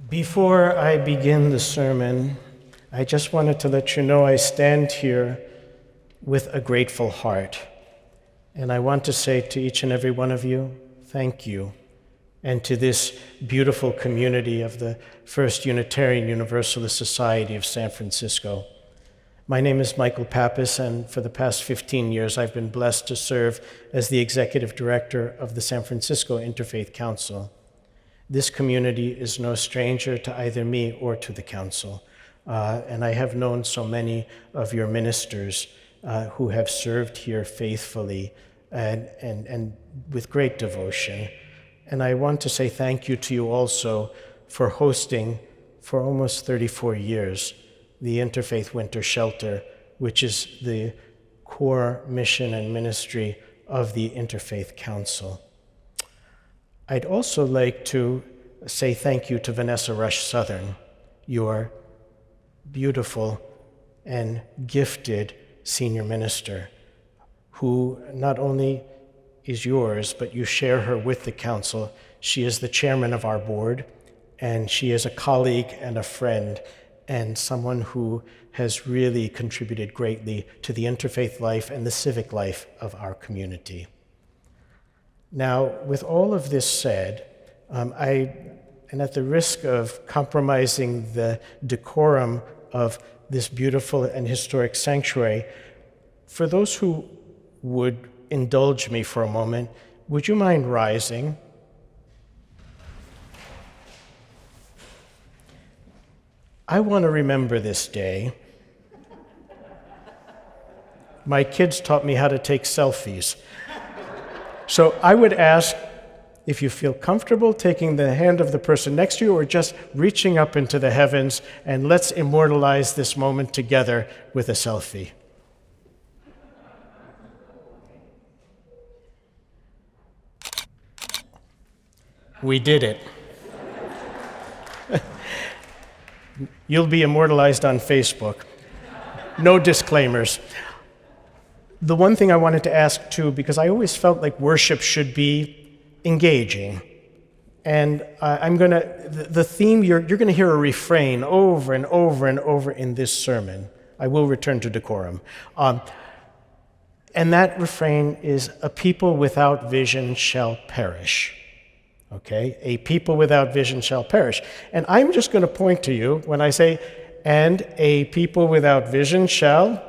Before I begin the sermon, I just wanted to let you know I stand here with a grateful heart. And I want to say to each and every one of you, thank you. And to this beautiful community of the First Unitarian Universalist Society of San Francisco. My name is Michael Pappas, and for the past 15 years, I've been blessed to serve as the executive director of the San Francisco Interfaith Council. This community is no stranger to either me or to the council, and I have known so many of your ministers who have served here faithfully and with great devotion. And I want to say thank you to you also for hosting, for almost 34 years, the Interfaith Winter Shelter, which is the core mission and ministry of the Interfaith Council. I'd also like to say thank you to Vanessa Rush Southern, your beautiful and gifted senior minister, who not only is yours, but you share her with the council. She is the chairman of our board, and she is a colleague and a friend, and someone who has really contributed greatly to the interfaith life and the civic life of our community. Now, with all of this said, and at the risk of compromising the decorum of this beautiful and historic sanctuary, for those who would indulge me for a moment, would you mind rising? I want to remember this day. My kids taught me how to take selfies. So I would ask if you feel comfortable taking the hand of the person next to you or just reaching up into the heavens, and let's immortalize this moment together with a selfie. We did it. You'll be immortalized on Facebook. No disclaimers. The one thing I wanted to ask too, because I always felt like worship should be engaging. And the theme, you're gonna hear a refrain over and over and over in this sermon. I will return to decorum. And that refrain is, a people without vision shall perish. Okay, a people without vision shall perish. And I'm just going to point to you when I say, and a people without vision shall.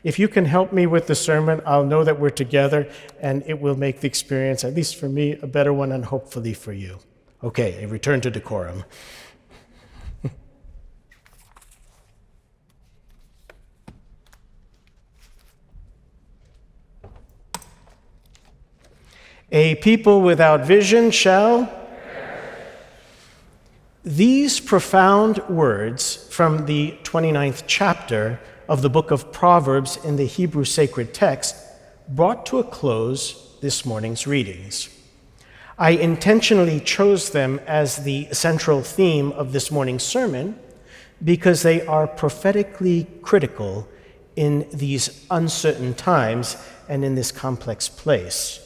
If you can help me with the sermon, I'll know that we're together, and it will make the experience, at least for me, a better one, and hopefully for you. Okay, a return to decorum. A people without vision shall perish. These profound words from the 29th chapter of the book of Proverbs in the Hebrew sacred text brought to a close this morning's readings. I intentionally chose them as the central theme of this morning's sermon because they are prophetically critical in these uncertain times and in this complex place.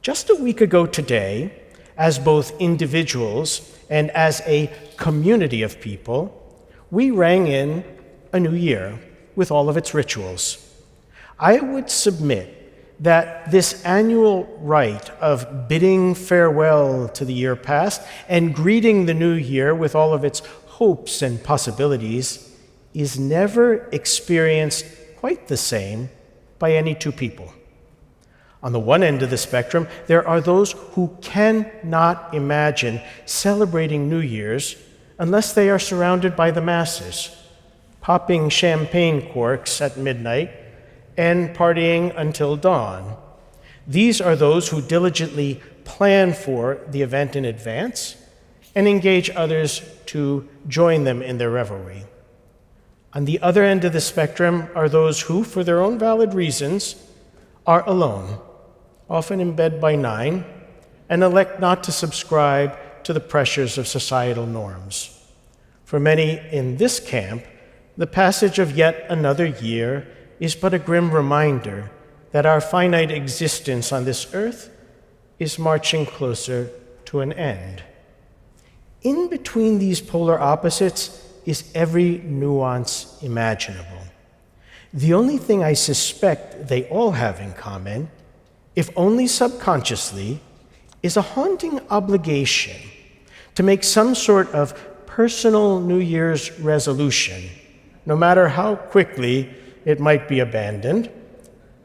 Just a week ago today, as both individuals and as a community of people, we rang in a new year with all of its rituals. I would submit that this annual rite of bidding farewell to the year past and greeting the new year with all of its hopes and possibilities is never experienced quite the same by any two people. On the one end of the spectrum, there are those who cannot imagine celebrating New Year's unless they are surrounded by the masses, popping champagne corks at midnight and partying until dawn. These are those who diligently plan for the event in advance and engage others to join them in their revelry. On the other end of the spectrum are those who, for their own valid reasons, are alone, often in bed by 9, and elect not to subscribe to the pressures of societal norms. For many in this camp, the passage of yet another year is but a grim reminder that our finite existence on this earth is marching closer to an end. In between these polar opposites is every nuance imaginable. The only thing I suspect they all have in common, if only subconsciously, is a haunting obligation to make some sort of personal New Year's resolution, no matter how quickly it might be abandoned,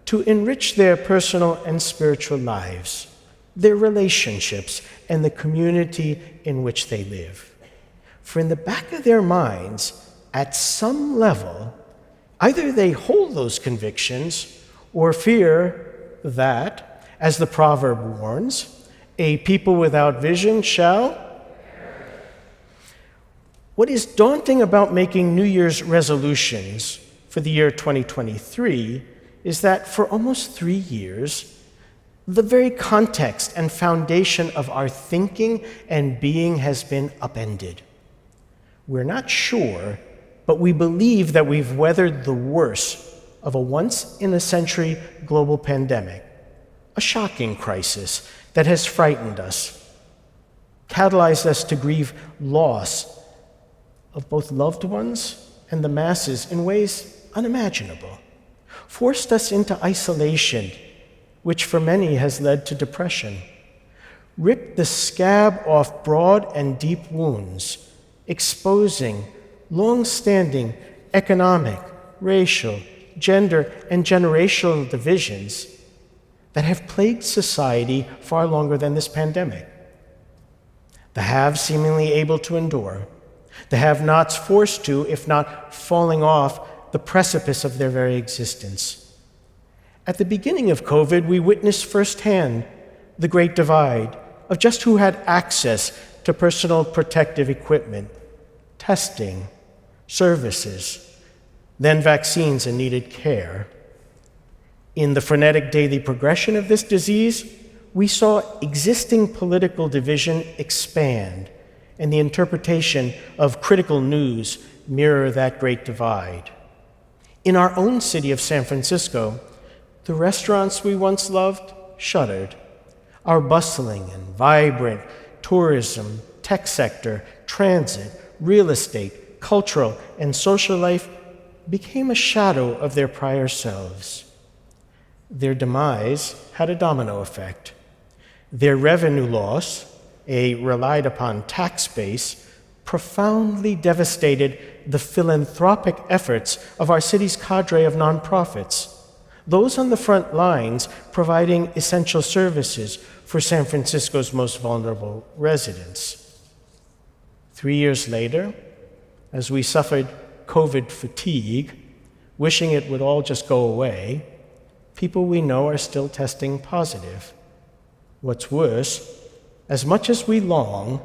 to enrich their personal and spiritual lives, their relationships, and the community in which they live. For in the back of their minds, at some level, either they hold those convictions or fear that, as the proverb warns, a people without vision shall. What is daunting about making New Year's resolutions for the year 2023 is that for almost 3 years, the very context and foundation of our thinking and being has been upended. We're not sure, but we believe that we've weathered the worst of a once-in-a-century global pandemic, a shocking crisis that has frightened us, catalyzed us to grieve loss of both loved ones and the masses in ways unimaginable, forced us into isolation, which for many has led to depression, ripped the scab off broad and deep wounds, exposing long-standing economic, racial, gender, and generational divisions that have plagued society far longer than this pandemic. The haves seemingly able to endure, the have-nots forced to, if not falling off, the precipice of their very existence. At the beginning of COVID, we witnessed firsthand the great divide of just who had access to personal protective equipment, testing, services, then vaccines and needed care. In the frenetic daily progression of this disease, we saw existing political division expand and the interpretation of critical news mirror that great divide. In our own city of San Francisco, the restaurants we once loved shuttered. Our bustling and vibrant tourism, tech sector, transit, real estate, cultural, and social life became a shadow of their prior selves. Their demise had a domino effect. Their revenue loss, a relied-upon tax base, profoundly devastated the philanthropic efforts of our city's cadre of nonprofits, those on the front lines providing essential services for San Francisco's most vulnerable residents. 3 years later, as we suffered COVID fatigue, wishing it would all just go away, people we know are still testing positive. What's worse, as much as we long,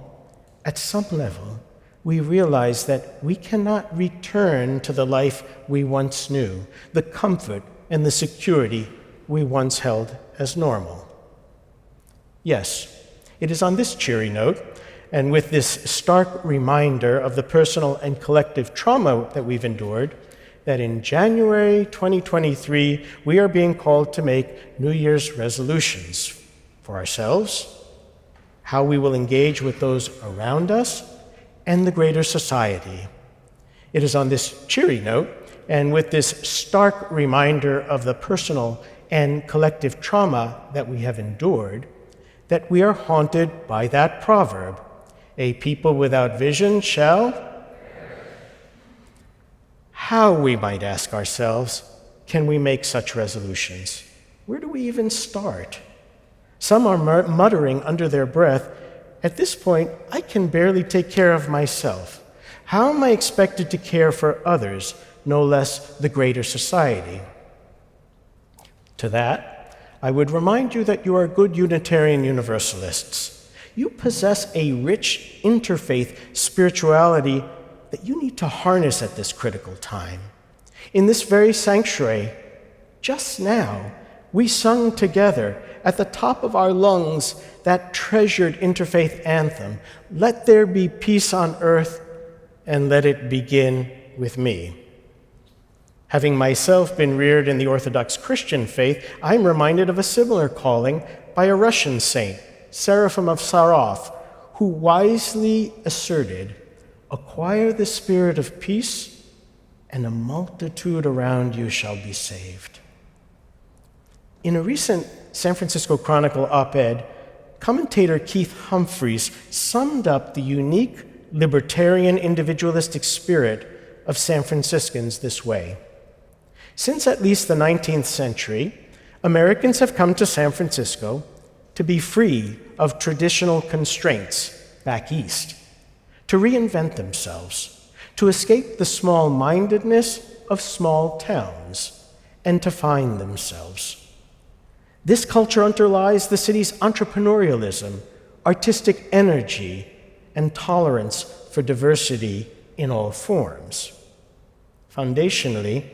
at some level, we realize that we cannot return to the life we once knew, the comfort and the security we once held as normal. Yes, it is on this cheery note, and with this stark reminder of the personal and collective trauma that we've endured, that in January 2023, we are being called to make New Year's resolutions for ourselves, how we will engage with those around us, and the greater society. It is on this cheery note, and with this stark reminder of the personal and collective trauma that we have endured, that we are haunted by that proverb, a people without vision shall. How, we might ask ourselves, can we make such resolutions? Where do we even start? Some are muttering under their breath, at this point, I can barely take care of myself. How am I expected to care for others, no less the greater society? To that, I would remind you that you are good Unitarian Universalists. You possess a rich interfaith spirituality that you need to harness at this critical time. In this very sanctuary, just now, we sung together at the top of our lungs that treasured interfaith anthem, "Let there be peace on earth, and let it begin with me." Having myself been reared in the Orthodox Christian faith, I'm reminded of a similar calling by a Russian saint, Seraphim of Sarov, who wisely asserted, "Acquire the spirit of peace, and a multitude around you shall be saved." In a recent San Francisco Chronicle op-ed, commentator Keith Humphreys summed up the unique libertarian individualistic spirit of San Franciscans this way: "Since at least the 19th century, Americans have come to San Francisco to be free of traditional constraints back east, to reinvent themselves, to escape the small-mindedness of small towns, and to find themselves. This culture underlies the city's entrepreneurialism, artistic energy, and tolerance for diversity in all forms." Foundationally,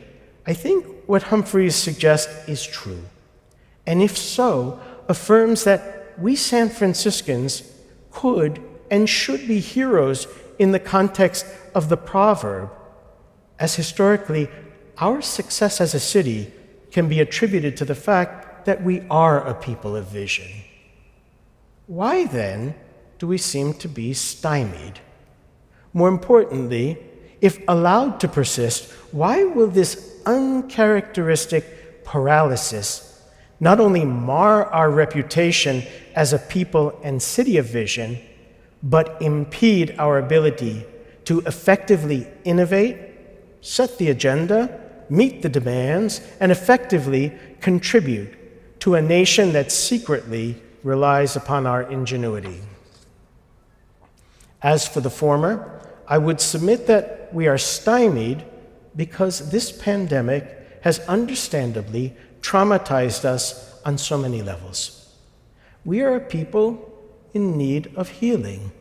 I think what Humphreys suggests is true, and if so, affirms that we San Franciscans could and should be heroes in the context of the proverb, as historically our success as a city can be attributed to the fact that we are a people of vision. Why then do we seem to be stymied? More importantly, if allowed to persist, why will this uncharacteristic paralysis not only mar our reputation as a people and city of vision, but impede our ability to effectively innovate, set the agenda, meet the demands, and effectively contribute to a nation that secretly relies upon our ingenuity? As for the former, I would submit that we are stymied because this pandemic has understandably traumatized us on so many levels. We are a people in need of healing.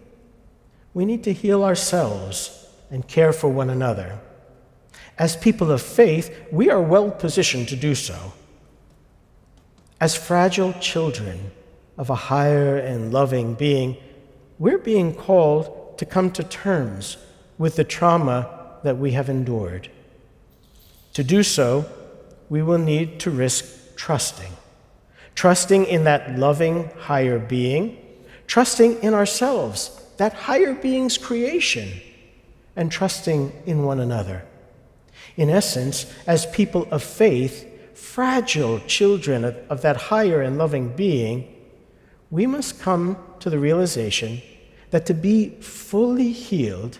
We need to heal ourselves and care for one another. As people of faith, we are well positioned to do so. As fragile children of a higher and loving being, we're being called to come to terms with the trauma that we have endured. To do so, we will need to risk trusting in that loving higher being, trusting in ourselves, that higher being's creation, and trusting in one another. In essence, as people of faith, fragile children of that higher and loving being, we must come to the realization that to be fully healed,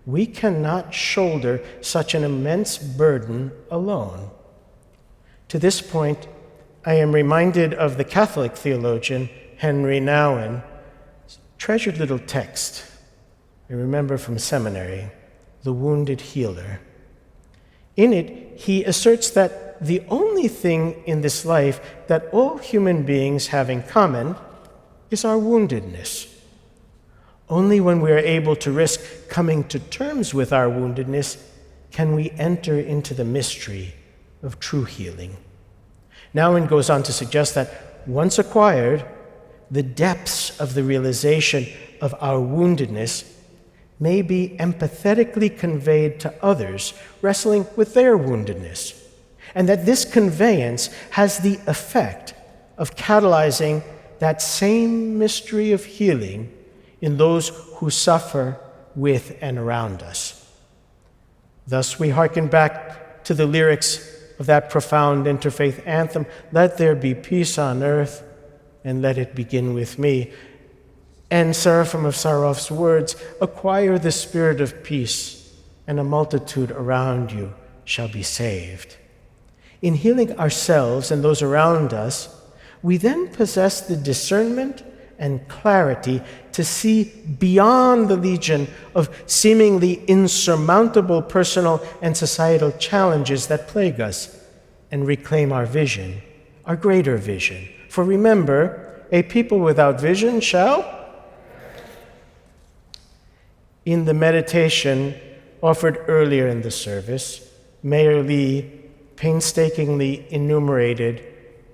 we cannot shoulder such an immense burden alone. To this point, I am reminded of the Catholic theologian Henry Nouwen's treasured little text I remember from seminary, "The Wounded Healer." In it, he asserts that the only thing in this life that all human beings have in common is our woundedness. Only when we are able to risk coming to terms with our woundedness can we enter into the mystery of true healing. Nouwen goes on to suggest that once acquired, the depths of the realization of our woundedness may be empathetically conveyed to others wrestling with their woundedness, and that this conveyance has the effect of catalyzing that same mystery of healing in those who suffer with and around us. Thus, we hearken back to the lyrics of that profound interfaith anthem, "Let there be peace on earth, and let it begin with me." And Seraphim of Saroff's words, "Acquire the spirit of peace, and a multitude around you shall be saved." In healing ourselves and those around us, we then possess the discernment and clarity to see beyond the legion of seemingly insurmountable personal and societal challenges that plague us and reclaim our vision, our greater vision. For remember, a people without vision shall. In the meditation offered earlier in the service, Mayor Lee painstakingly enumerated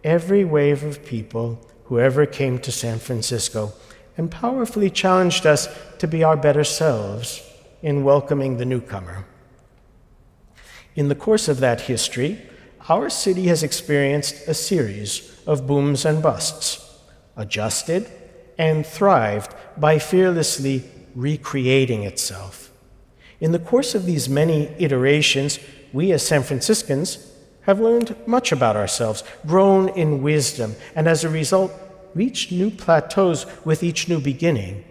every wave of people who ever came to San Francisco and powerfully challenged us to be our better selves in welcoming the newcomer. In the course of that history, our city has experienced a series of booms and busts, adjusted, and thrived by fearlessly recreating itself. In the course of these many iterations, we as San Franciscans have learned much about ourselves, grown in wisdom, and as a result, reached new plateaus with each new beginning,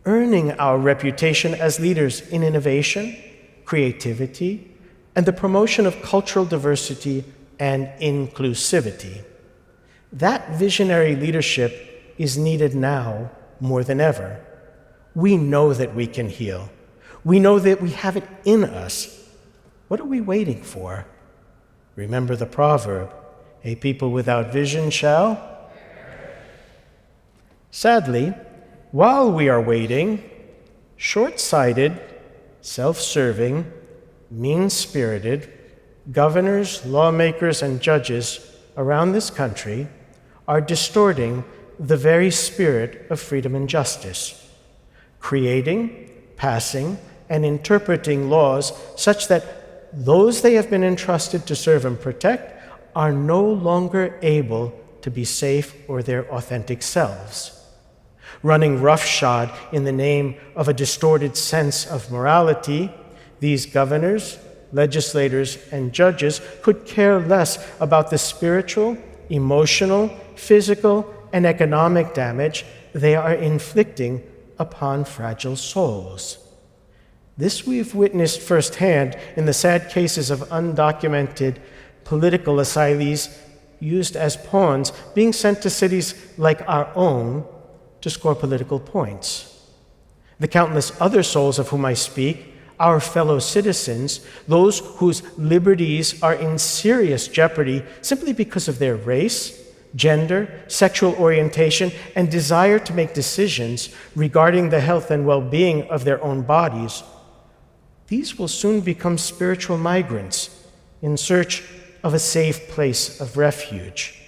earning our reputation as leaders in innovation, creativity, and the promotion of cultural diversity and inclusivity. That visionary leadership is needed now more than ever. We know that we can heal. We know that we have it in us. What are we waiting for? Remember the proverb, a people without vision shall. Sadly, while we are waiting, short-sighted, self-serving, mean-spirited governors, lawmakers, and judges around this country are distorting the very spirit of freedom and justice, creating, passing, and interpreting laws such that those they have been entrusted to serve and protect are no longer able to be safe or their authentic selves. Running roughshod in the name of a distorted sense of morality, these governors, legislators, and judges could care less about the spiritual, emotional, physical, and economic damage they are inflicting upon fragile souls. This we've witnessed firsthand in the sad cases of undocumented political asylees used as pawns being sent to cities like our own to score political points. The countless other souls of whom I speak, our fellow citizens, those whose liberties are in serious jeopardy simply because of their race, gender, sexual orientation, and desire to make decisions regarding the health and well-being of their own bodies, these will soon become spiritual migrants in search of a safe place of refuge.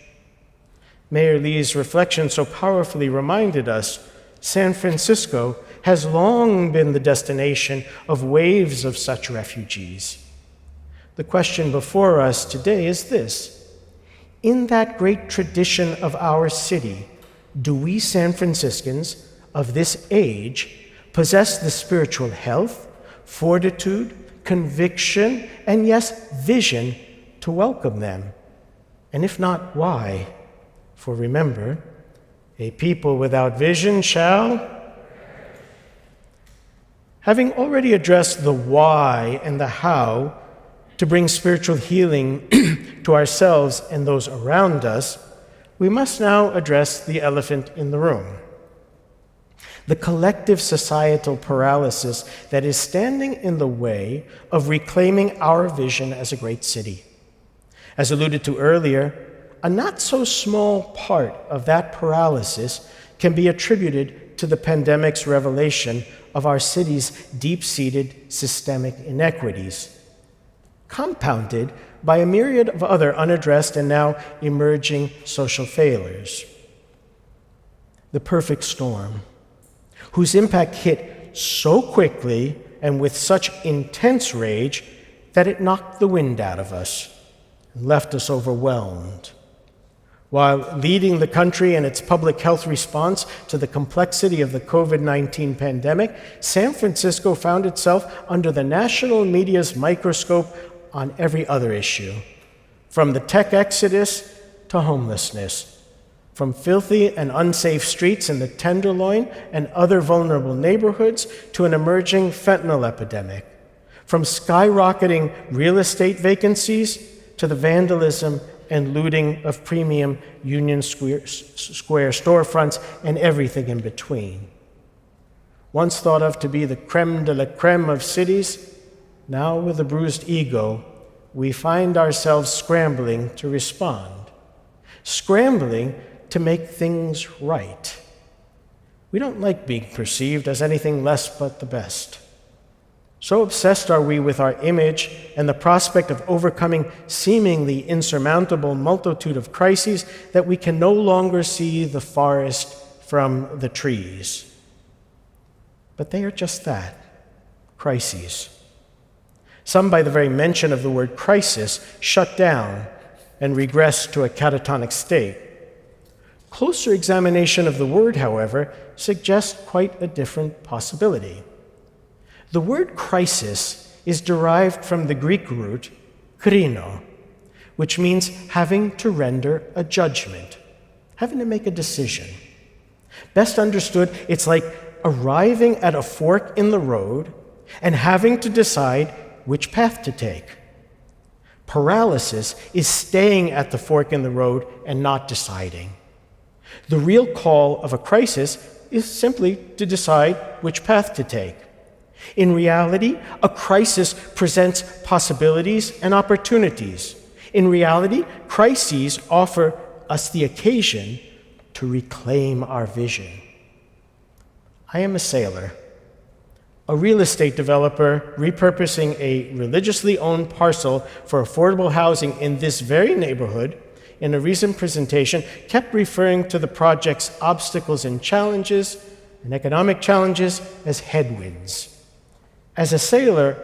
Mayor Lee's reflection so powerfully reminded us San Francisco has long been the destination of waves of such refugees. The question before us today is this: in that great tradition of our city, do we San Franciscans of this age possess the spiritual health, fortitude, conviction, and yes, vision to welcome them? And if not, why? For remember, a people without vision shall. Having already addressed the why and the how to bring spiritual healing to ourselves and those around us, we must now address the elephant in the room: the collective societal paralysis that is standing in the way of reclaiming our vision as a great city. As alluded to earlier, a not-so-small part of that paralysis can be attributed to the pandemic's revelation of our city's deep-seated systemic inequities, compounded by a myriad of other unaddressed and now emerging social failures. The perfect storm, whose impact hit so quickly and with such intense rage that it knocked the wind out of us and left us overwhelmed. While leading the country in its public health response to the complexity of the COVID-19 pandemic, San Francisco found itself under the national media's microscope on every other issue, from the tech exodus to homelessness, from filthy and unsafe streets in the Tenderloin and other vulnerable neighborhoods to an emerging fentanyl epidemic, from skyrocketing real estate vacancies to the vandalism and looting of premium Union Square storefronts and everything in between. Once thought of to be the creme de la creme of cities, now with a bruised ego, we find ourselves scrambling to respond, scrambling to make things right. We don't like being perceived as anything less but the best. So obsessed are we with our image and the prospect of overcoming seemingly insurmountable multitude of crises that we can no longer see the forest from the trees. But they are just that, crises. Some, by the very mention of the word crisis, shut down and regress to a catatonic state. Closer examination of the word, however, suggests quite a different possibility. The word crisis is derived from the Greek root krino, which means having to render a judgment, having to make a decision. Best understood, it's like arriving at a fork in the road and having to decide which path to take. Paralysis is staying at the fork in the road and not deciding. The real call of a crisis is simply to decide which path to take. In reality, a crisis presents possibilities and opportunities. In reality, crises offer us the occasion to reclaim our vision. I am a sailor, a real estate developer repurposing a religiously owned parcel for affordable housing in this very neighborhood. In a recent presentation, kept referring to the project's obstacles and challenges and economic challenges as headwinds. As a sailor,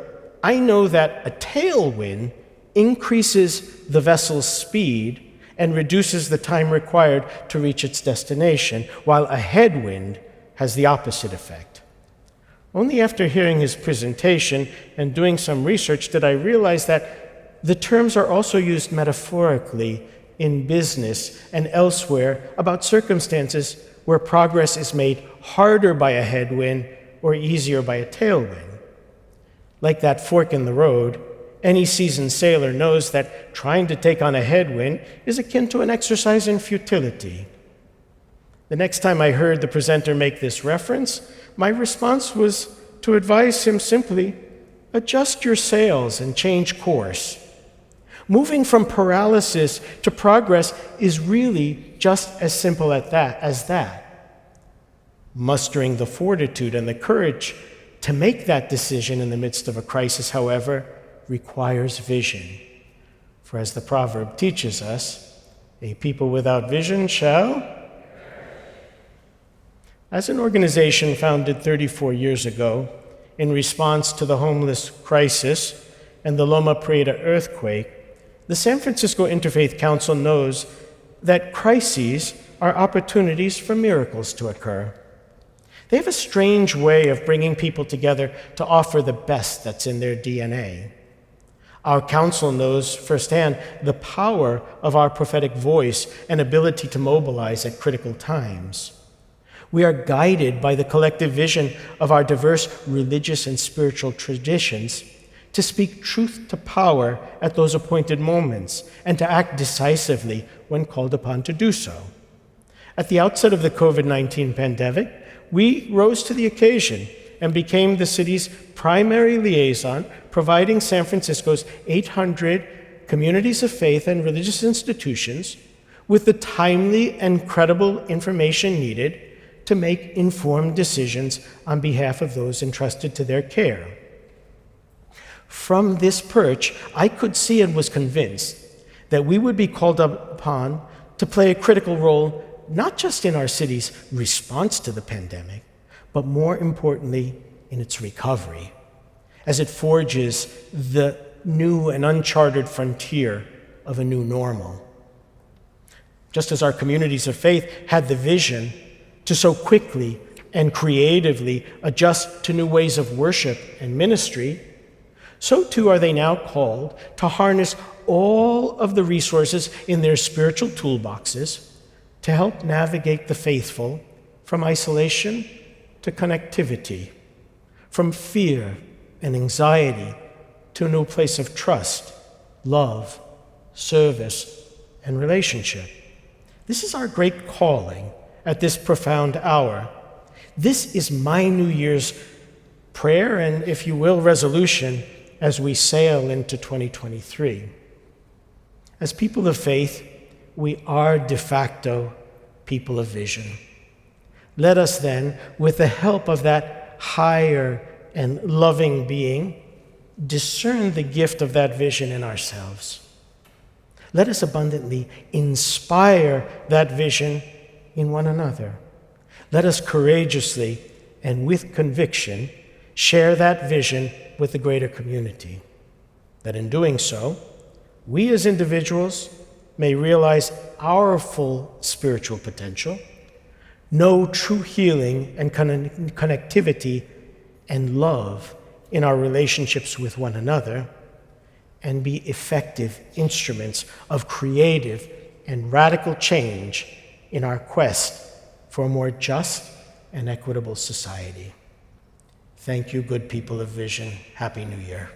I know that a tailwind increases the vessel's speed and reduces the time required to reach its destination, while a headwind has the opposite effect. Only after hearing his presentation and doing some research did I realize that the terms are also used metaphorically in business and elsewhere about circumstances where progress is made harder by a headwind or easier by a tailwind. Like that fork in the road, any seasoned sailor knows that trying to take on a headwind is akin to an exercise in futility. The next time I heard the presenter make this reference, my response was to advise him simply, adjust your sails and change course. Moving from paralysis to progress is really just as simple as that. Mustering the fortitude and the courage to make that decision in the midst of a crisis, however, requires vision. For as the proverb teaches us, a people without vision shall. As an organization founded 34 years ago in response to the homeless crisis and the Loma Prieta earthquake, the San Francisco Interfaith Council knows that crises are opportunities for miracles to occur. They have a strange way of bringing people together to offer the best that's in their DNA. Our council knows firsthand the power of our prophetic voice and ability to mobilize at critical times. We are guided by the collective vision of our diverse religious and spiritual traditions to speak truth to power at those appointed moments and to act decisively when called upon to do so. At the outset of the COVID-19 pandemic, we rose to the occasion and became the city's primary liaison, providing San Francisco's 800 communities of faith and religious institutions with the timely and credible information needed to make informed decisions on behalf of those entrusted to their care. From this perch, I could see and was convinced that we would be called upon to play a critical role not just in our city's response to the pandemic, but more importantly, in its recovery, as it forges the new and uncharted frontier of a new normal. Just as our communities of faith had the vision to so quickly and creatively adjust to new ways of worship and ministry, so too are they now called to harness all of the resources in their spiritual toolboxes to help navigate the faithful from isolation to connectivity, from fear and anxiety to a new place of trust, love, service, and relationship. This is our great calling at this profound hour. This is my New Year's prayer and, if you will, resolution as we sail into 2023. As people of faith, we are de facto people of vision. Let us then, with the help of that higher and loving being, discern the gift of that vision in ourselves. Let us abundantly inspire that vision in one another. Let us courageously and with conviction share that vision with the greater community. That in doing so, we as individuals may realize our full spiritual potential, know true healing and connectivity and love in our relationships with one another, and be effective instruments of creative and radical change in our quest for a more just and equitable society. Thank you, good people of Vision. Happy New Year.